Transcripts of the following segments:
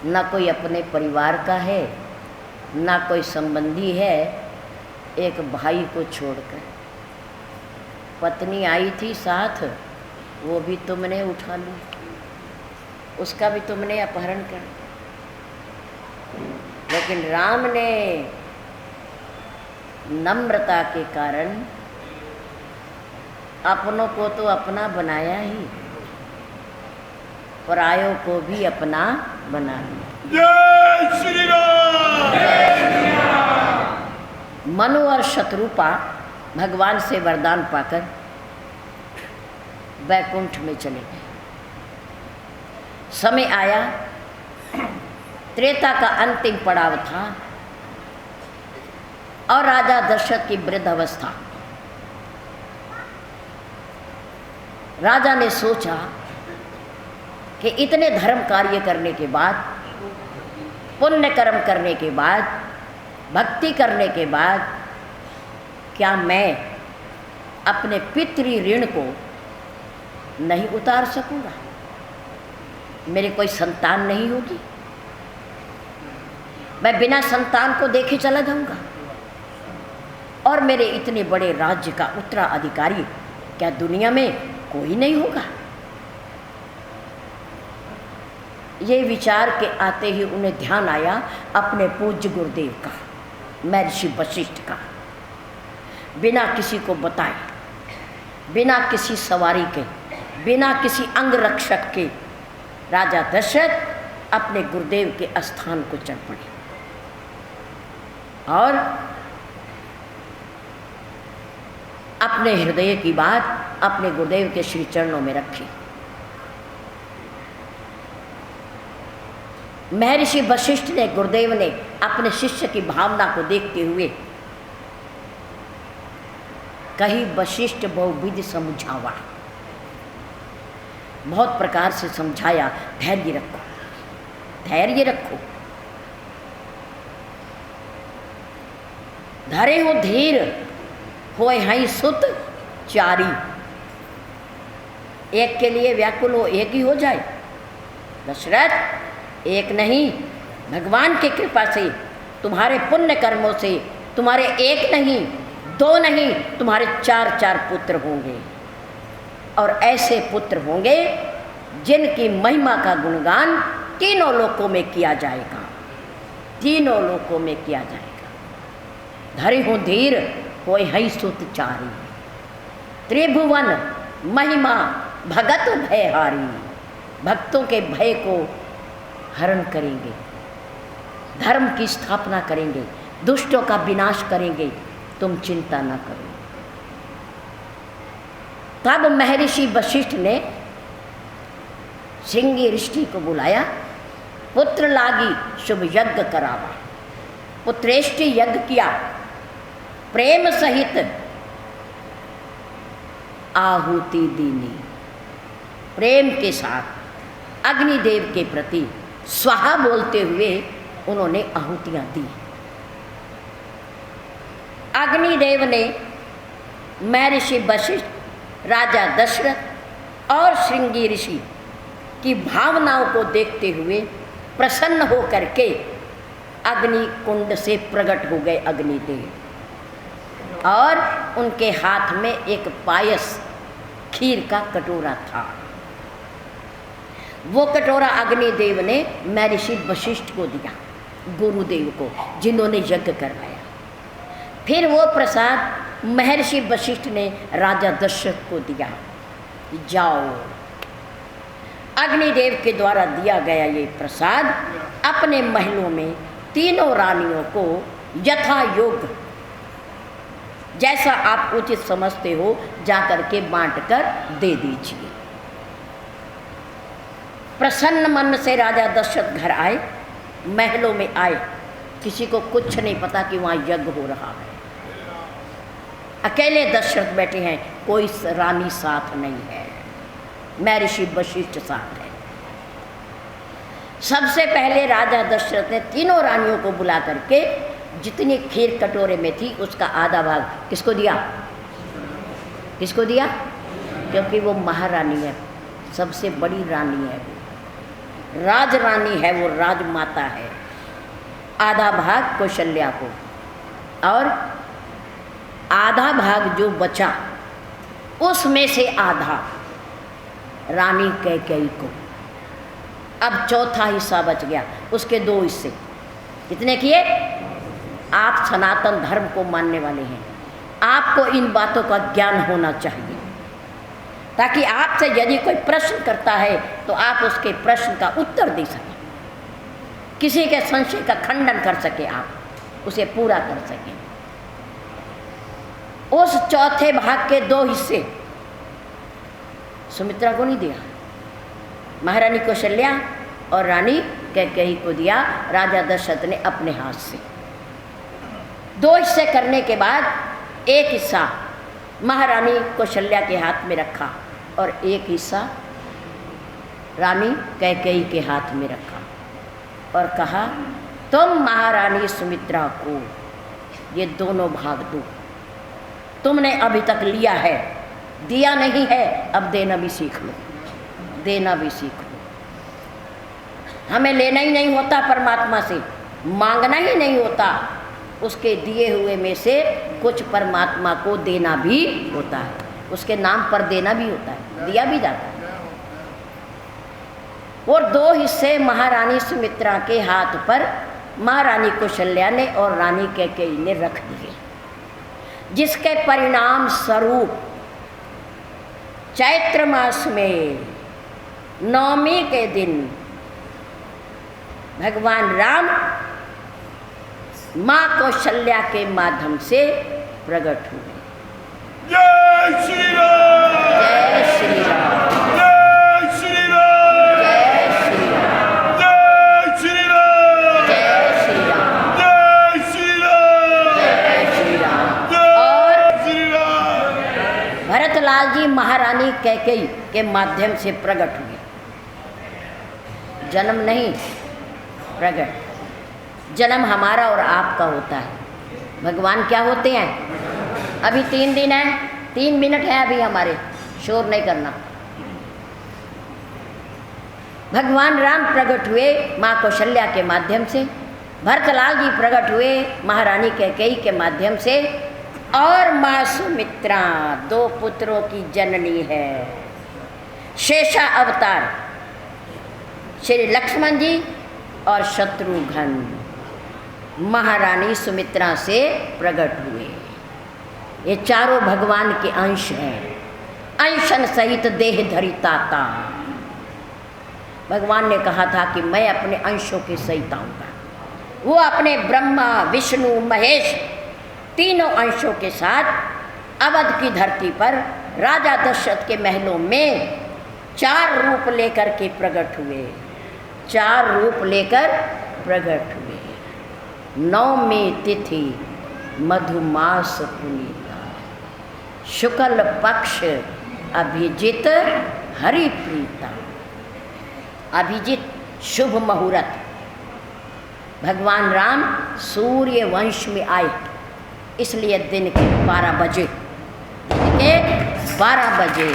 ना कोई अपने परिवार का है, ना कोई संबंधी है, एक भाई को छोड़कर। पत्नी आई थी साथ, वो भी तुमने उठा ली, उसका भी तुमने अपहरण कर। लेकिन राम ने नम्रता के कारण अपनों को तो अपना बनाया ही, परायों को भी अपना बना लिया। जय श्री राम। मनु और शत्रुपा भगवान से वरदान पाकर वैकुंठ में चले गए। समय आया, त्रेता का अंतिम पड़ाव था और राजा दशरथ की वृद्ध अवस्था। राजा ने सोचा कि इतने धर्म कार्य करने के बाद, पुण्य कर्म करने के बाद, भक्ति करने के बाद, क्या मैं अपने पितृ ऋण को नहीं उतार सकूंगा? मेरे कोई संतान नहीं होगी, मैं बिना संतान को देखे चला जाऊंगा, और मेरे इतने बड़े राज्य का उत्तराधिकारी क्या दुनिया में कोई नहीं होगा? ये विचार के आते ही उन्हें ध्यान आया अपने पूज्य गुरुदेव का, महर्षि वशिष्ठ का। बिना किसी को बताए, बिना किसी सवारी के, बिना किसी अंगरक्षक के राजा दशरथ अपने गुरुदेव के स्थान को चढ़ पड़े और अपने हृदय की बात अपने गुरुदेव के श्री चरणों में रखी। महर्षि वशिष्ठ ने, गुरुदेव ने अपने शिष्य की भावना को देखते हुए कही, वशिष्ठ बहुविधि समझावा, बहुत प्रकार से समझाया, धैर्य रखो, धैर्य रखो, धरे हो धीर, होए हई सुत चारी। एक के लिए व्याकुल हो, एक ही हो जाए। दशरथ, एक नहीं, भगवान की कृपा से, तुम्हारे पुण्य कर्मों से तुम्हारे एक नहीं, दो नहीं, तुम्हारे चार चार पुत्र होंगे, और ऐसे पुत्र होंगे जिनकी महिमा का गुणगान तीनों लोकों में किया जाएगा, तीनों लोकों में किया जाएगा। धरि हो धीर, होए हई सुत चारी, त्रिभुवन महिमा भगत भयहारी। भक्तों के भय को हरण करेंगे, धर्म की स्थापना करेंगे, दुष्टों का विनाश करेंगे, तुम चिंता न करो। तब महर्षि वशिष्ठ ने श्रृंगी ऋषि को बुलाया, पुत्र लागी शुभ यज्ञ करावा। पुत्रेष्टि यज्ञ किया, प्रेम सहित आहुति दीनी। प्रेम के साथ अग्निदेव के प्रति स्वाहा बोलते हुए उन्होंने आहुतियां दी। अग्निदेव ने महर्षि वशिष्ठ, राजा दशरथ और श्रृंगी ऋषि की भावनाओं को देखते हुए प्रसन्न होकर के अग्नि कुंड से प्रकट हो गए अग्निदेव, और उनके हाथ में एक पायस खीर का कटोरा था। वो कटोरा अग्निदेव ने महर्षि वशिष्ठ को दिया, गुरुदेव को, जिन्होंने यज्ञ करवाया। फिर वो प्रसाद महर्षि वशिष्ठ ने राजा दशरथ को दिया। जाओ, अग्निदेव के द्वारा दिया गया ये प्रसाद अपने महलों में तीनों रानियों को यथा योग्य, जैसा आप उचित समझते हो, जाकर के बांट कर दे दीजिए। प्रसन्न मन से राजा दशरथ घर आए, महलों में आए। किसी को कुछ नहीं पता कि वहाँ यज्ञ हो रहा है। अकेले दशरथ बैठे हैं, कोई रानी साथ नहीं है, महर्षि वशिष्ठ साथ है। सबसे पहले राजा दशरथ ने तीनों रानियों को बुला करके जितनी खीर कटोरे में थी उसका आधा भाग किसको दिया? किसको दिया? क्योंकि वो महारानी है, सबसे बड़ी रानी है। राजरानी है, वो राजमाता है। आधा भाग कौशल्या को और आधा भाग जो बचा उसमें से आधा रानी कैकेयी को। अब चौथा हिस्सा बच गया, उसके 2 हिस्से। कितने किए? आप सनातन धर्म को मानने वाले हैं, आपको इन बातों का ज्ञान होना चाहिए, ताकि आपसे यदि कोई प्रश्न करता है तो आप उसके प्रश्न का उत्तर दे सकें, किसी के संशय का खंडन कर सके, आप उसे पूरा कर सकें। उस चौथे भाग के 2 हिस्से सुमित्रा को नहीं दिया, महारानी कौशल्या और रानी कैकेयी को दिया राजा दशरथ ने अपने हाथ से। 2 हिस्से करने के बाद एक हिस्सा महारानी कौशल्या के हाथ में रखा और एक हिस्सा रानी कैकेयी के हाथ में रखा और कहा, तुम महारानी सुमित्रा को ये दोनों भाग दो। तुमने अभी तक लिया है, दिया नहीं है, अब देना भी सीख लो, देना भी सीख लो। हमें लेना ही नहीं होता परमात्मा से, मांगना ही नहीं होता, उसके दिए हुए में से कुछ परमात्मा को देना भी होता है, उसके नाम पर देना भी होता है, दिया भी जाता है। और 2 हिस्से महारानी सुमित्रा के हाथ पर महारानी कौशल्या ने और रानी कैकेयी ने रख दिए, जिसके परिणाम स्वरूप चैत्र मास में नवमी के दिन भगवान राम माँ कौशल्या के माध्यम से प्रकट हुए। जय श्री राम, जय श्री राम, जय श्री राम, जय श्री राम, जय श्री राम, जय श्री राम, जय श्री राम, जय श्री राम। और जय श्री राम। भरतलाल जी महारानी कैकेयी के माध्यम से प्रकट हुए, जन्म नहीं, प्रकट। जन्म हमारा और आपका होता है, भगवान क्या होते हैं? अभी 3 दिन है, 3 मिनट है अभी हमारे, शोर नहीं करना। भगवान राम प्रकट हुए माँ कौशल्या के माध्यम से, भरतलाल जी प्रकट हुए महारानी कैकेयी के माध्यम से, और माँ सुमित्रा 2 पुत्रों की जननी है। शेषा अवतार श्री लक्ष्मण जी और शत्रुघ्न महारानी सुमित्रा से प्रकट हुए। ये चारों भगवान के अंश हैं, अंशन सहित देह धरिताता। भगवान ने कहा था कि मैं अपने अंशों के सहित आऊँगा। वो अपने ब्रह्मा विष्णु महेश तीनों अंशों के साथ अवध की धरती पर राजा दशरथ के महलों में 4 रूप लेकर के प्रकट हुए, 4 रूप लेकर प्रकट हुए। नवमी तिथि मधुमास पुनीता, शुक्ल पक्ष अभिजित हरिप्रीता। अभिजित शुभ मुहूर्त, भगवान राम सूर्य वंश में आए, इसलिए दिन के 12 बजे, दिन के 12 बजे।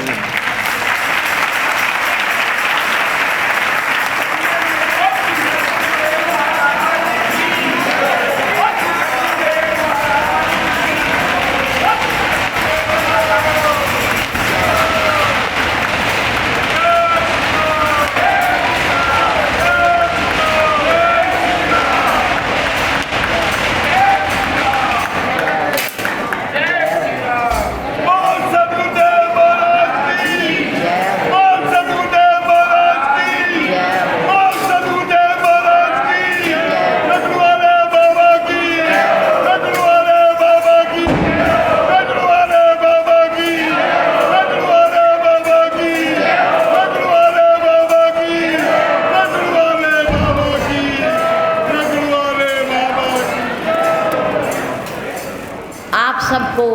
सबको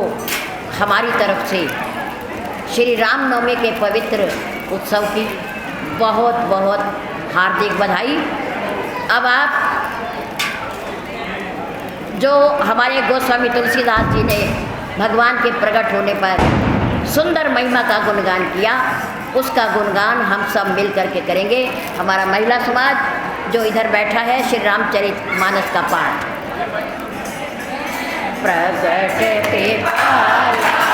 हमारी तरफ से श्री रामनवमी के पवित्र उत्सव की बहुत बहुत हार्दिक बधाई। अब आप जो हमारे गोस्वामी तुलसीदास जी ने भगवान के प्रकट होने पर सुंदर महिमा का गुणगान किया, उसका गुणगान हम सब मिल करके करेंगे। हमारा महिला समाज जो इधर बैठा है, श्री रामचरितमानस का पाठ। प्रगट कृपाला